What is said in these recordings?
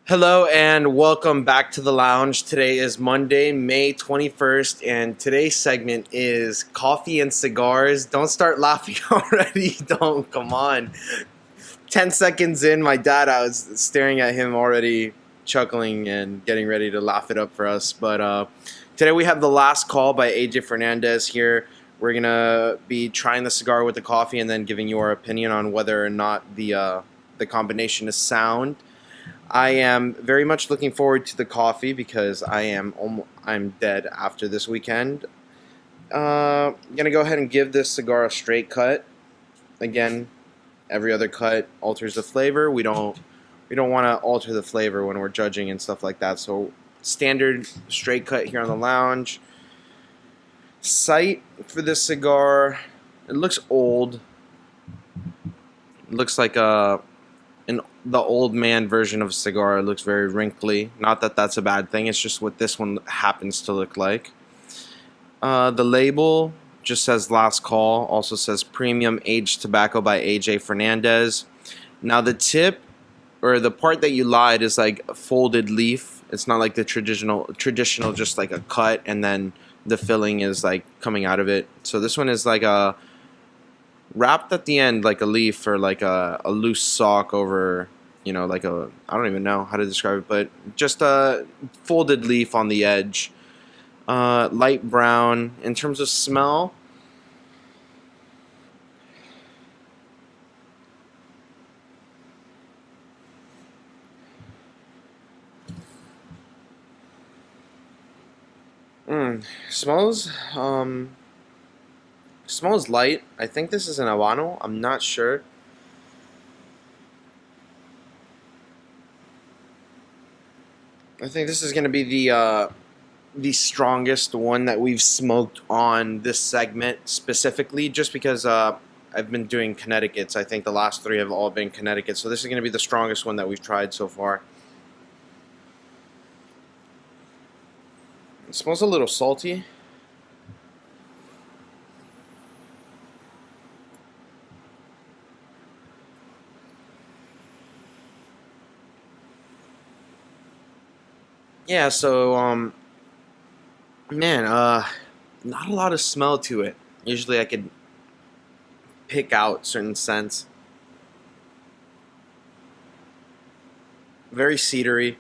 Hello and welcome back to the lounge. Today is Monday, May 21st, and today's segment is Coffee and Cigars. Don't start laughing already. Don't, come on. 10 seconds in, my dad, I was staring at him already, chuckling and getting ready to laugh it up for us. But today we have the last call by AJ Fernandez here. We're going to be trying the cigar with the coffee and then giving you our opinion on whether or not the combination is sound. I am very much looking forward to the coffee because I'm dead after this weekend. Gonna go ahead and give this cigar a straight cut. Again, every other cut alters the flavor. We don't want to alter the flavor when we're judging and stuff like that. So standard straight cut here on the lounge. Sight for this cigar, it looks old. It looks like the old man version of a cigar. It looks very wrinkly. Not that that's a bad thing. It's just what this one happens to look like. The label just says last call. Also says premium aged tobacco by AJ Fernandez. Now the tip or the part that you lied is like a folded leaf. It's not like the traditional just like a cut and then the filling is like coming out of it. So this one is like a wrapped at the end like a leaf or like a loose sock over, like I don't even know how to describe it, but just a folded leaf on the edge. Light brown. In terms of smell, smells smells light. I think this is an Habano. I'm not sure. I think this is going to be the strongest one that we've smoked on this segment specifically, just because I've been doing Connecticut's. I think the last three have all been Connecticut, so this is going to be the strongest one that we've tried so far. It smells a little salty. Yeah, so man, not a lot of smell to it. Usually I could pick out certain scents. Very cedary,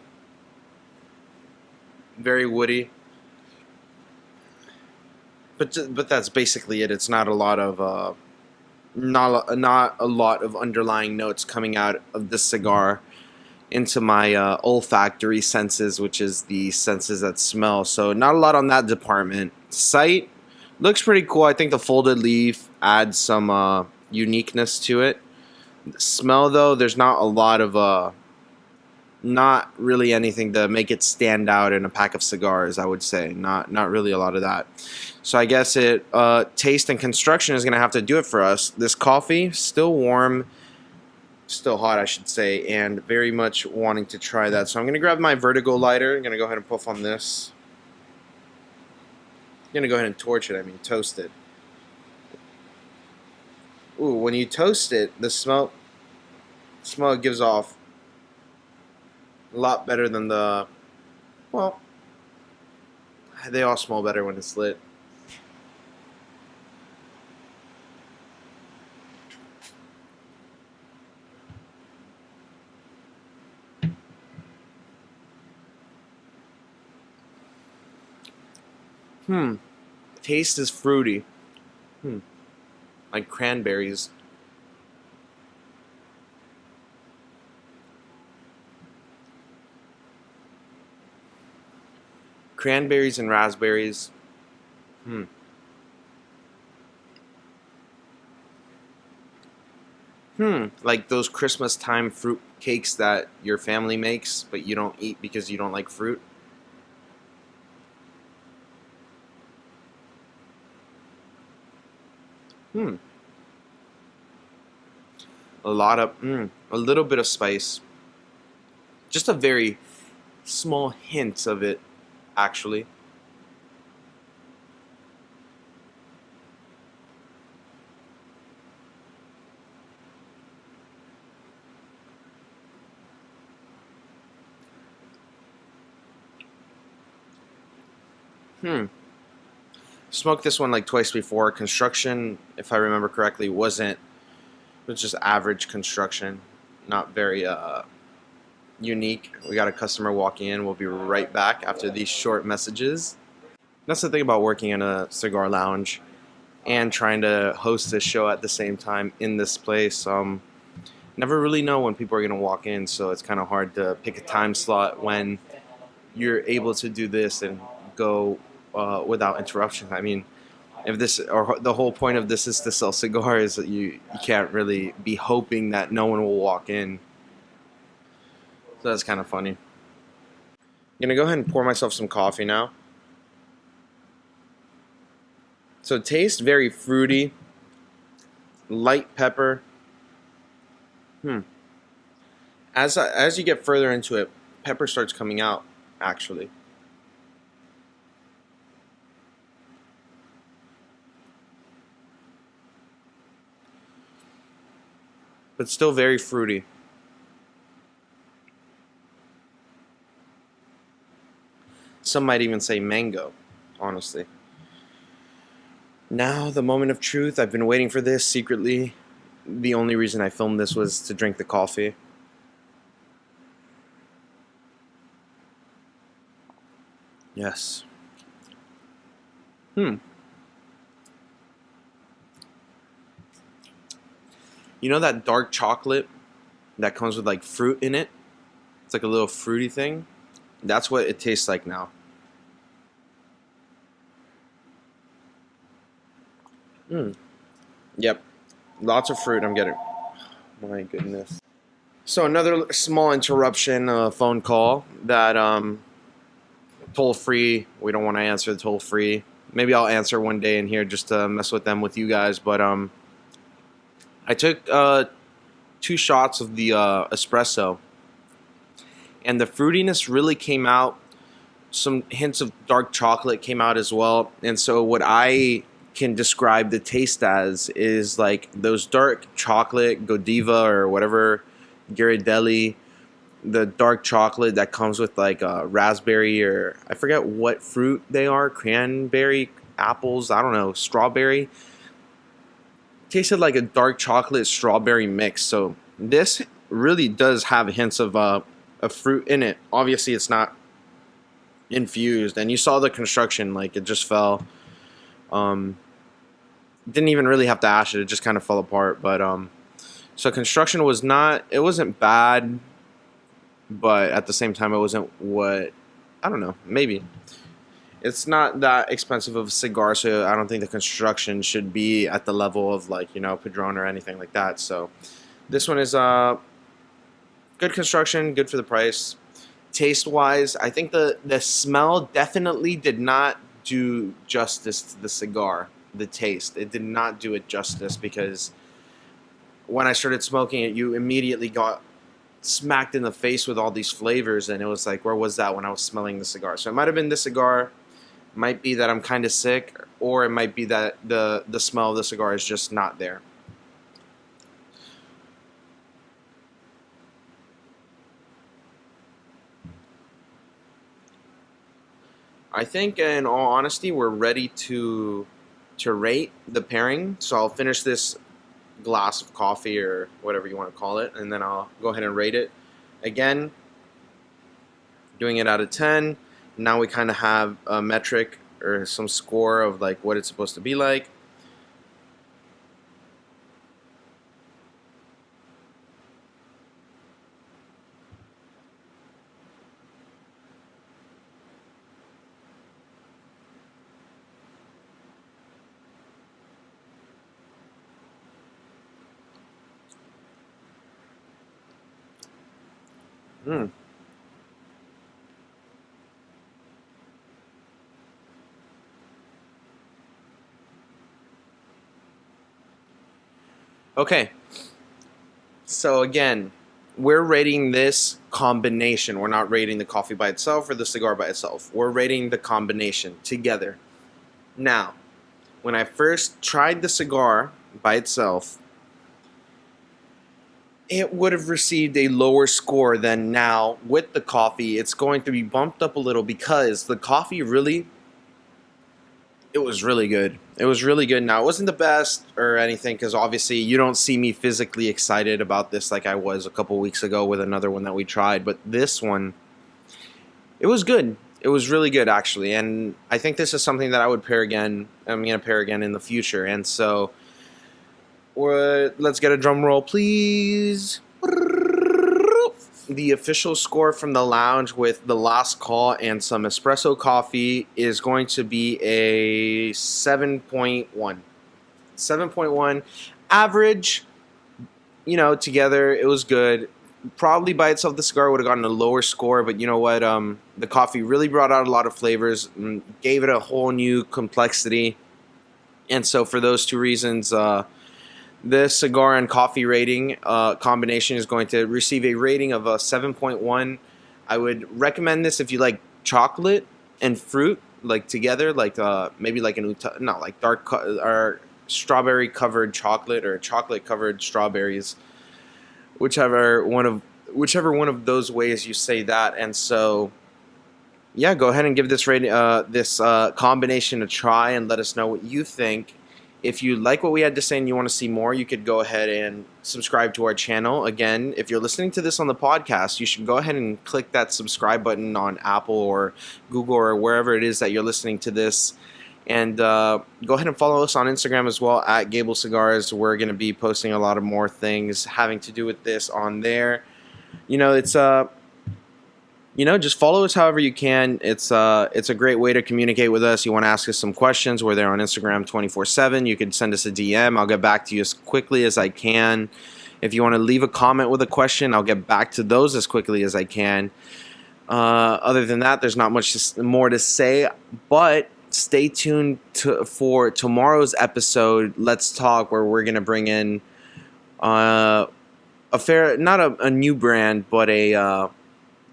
very woody. But that's basically it. It's not a lot of not a lot of underlying notes coming out of this cigar into my olfactory senses, which is the senses that smell. So not a lot on that department. Sight looks pretty cool. I think the folded leaf adds some uniqueness to it. Smell though, there's not a lot of not really anything to make it stand out in a pack of cigars. I would say not really a lot of that. So I guess it taste and construction is gonna have to do it for us. This coffee still warm. Still hot, I should say, and very much wanting to try that. So I'm going to grab my Vertigo lighter. I'm going to go ahead and puff on this. I'm going to go ahead and torch it, toast it. Ooh, when you toast it, the smell it gives off a lot better than well, they all smell better when it's lit. Taste is fruity. Like cranberries. Cranberries and raspberries. Like those Christmas time fruit cakes that your family makes, but you don't eat because you don't like fruit. Hmm. A little bit of spice. Just a very small hint of it, actually. Smoked this one like twice before. Construction, if I remember correctly, it was just average construction, not very unique. We got a customer walking in. We'll be right back after these short messages. That's the thing about working in a cigar lounge and trying to host this show at the same time in this place. Never really know when people are going to walk in, so it's kind of hard to pick a time slot when you're able to do this and go without interruption. I mean, if this or the whole point of this is to sell cigars, you can't really be hoping that no one will walk in. So that's kind of funny. I'm gonna go ahead and pour myself some coffee now. So it tastes very fruity, light pepper. As you get further into it, pepper starts coming out, actually. But still very fruity. Some might even say mango, honestly. Now, the moment of truth. I've been waiting for this secretly. The only reason I filmed this was to drink the coffee. Yes. You know that dark chocolate that comes with like fruit in it? It's like a little fruity thing. That's what it tastes like now. Yep. Lots of fruit I'm getting. My goodness. So another small interruption, phone call that toll free. We don't want to answer the toll free. Maybe I'll answer one day in here just to mess with them with you guys. But I took 2 shots of the espresso, and the fruitiness really came out. Some hints of dark chocolate came out as well. And so what I can describe the taste as is like those dark chocolate Godiva or whatever, Ghirardelli, the dark chocolate that comes with like raspberry, or I forget what fruit they are, cranberry, apples, I don't know, strawberry. Tasted like a dark chocolate strawberry mix. So this really does have hints of fruit in it. Obviously it's not infused, and you saw the construction, like it just fell. Didn't even really have to ash it just kind of fell apart. But so construction was not, it wasn't bad, but at the same time it wasn't what, I don't know, maybe it's not that expensive of a cigar, so I don't think the construction should be at the level of like, you know, Padron or anything like that. So this one is good construction, good for the price. Taste wise, I think the smell definitely did not do justice to the cigar. The taste, it did not do it justice, because when I started smoking it, you immediately got smacked in the face with all these flavors, and it was like, where was that when I was smelling the cigar? So it might have been this cigar, might be that I'm kind of sick, or it might be that the smell of the cigar is just not there. I think, in all honesty, we're ready to rate the pairing. So I'll finish this glass of coffee or whatever you want to call it, and then I'll go ahead and rate it. Again, doing it out of 10. Now we kind of have a metric or some score of like what it's supposed to be like. Mm. Okay, so again, we're rating this combination. We're not rating the coffee by itself or the cigar by itself. We're rating the combination together. Now, when I first tried the cigar by itself, it would have received a lower score than now with the coffee. It's going to be bumped up a little because the coffee really It was really good. It was really good. Now, it wasn't the best or anything because obviously you don't see me physically excited about this like I was a couple weeks ago with another one that we tried. But this one, it was good. It was really good, actually. And I think this is something that I would pair again. I'm going to pair again in the future. And so, let's get a drum roll, please. The official score from the lounge with the last call and some espresso coffee is going to be a 7.1. 7.1. Average, together it was good. Probably by itself the cigar would have gotten a lower score, but you know what? The coffee really brought out a lot of flavors, gave it a whole new complexity. And so for those two reasons, this cigar and coffee rating combination is going to receive a rating of a 7.1. I would recommend this if you like chocolate and fruit like together, like maybe like not like dark or strawberry covered chocolate or chocolate covered strawberries, whichever one of those ways you say that. And so yeah, go ahead and give this rating this combination a try and let us know what you think. If you like what we had to say and you want to see more, you could go ahead and subscribe to our channel. Again, if you're listening to this on the podcast, you should go ahead and click that subscribe button on Apple or Google or wherever it is that you're listening to this. And go ahead and follow us on Instagram as well, at Gable Cigars. We're going to be posting a lot of more things having to do with this on there. It's just follow us however you can. It's a great way to communicate with us. You want to ask us some questions, we're there on Instagram 24/7. You can send us a DM. I'll get back to you as quickly as I can. If you want to leave a comment with a question, I'll get back to those as quickly as I can. Other than that, there's not much more to say, but stay tuned for tomorrow's episode, Let's Talk, where we're going to bring in not a new brand, but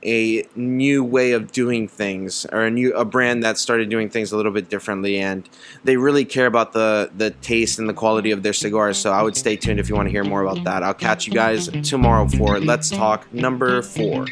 a new way of doing things, or a brand that started doing things a little bit differently, and they really care about the taste and the quality of their cigars. So I would stay tuned if you want to hear more about that. I'll catch you guys tomorrow for Let's Talk number 4.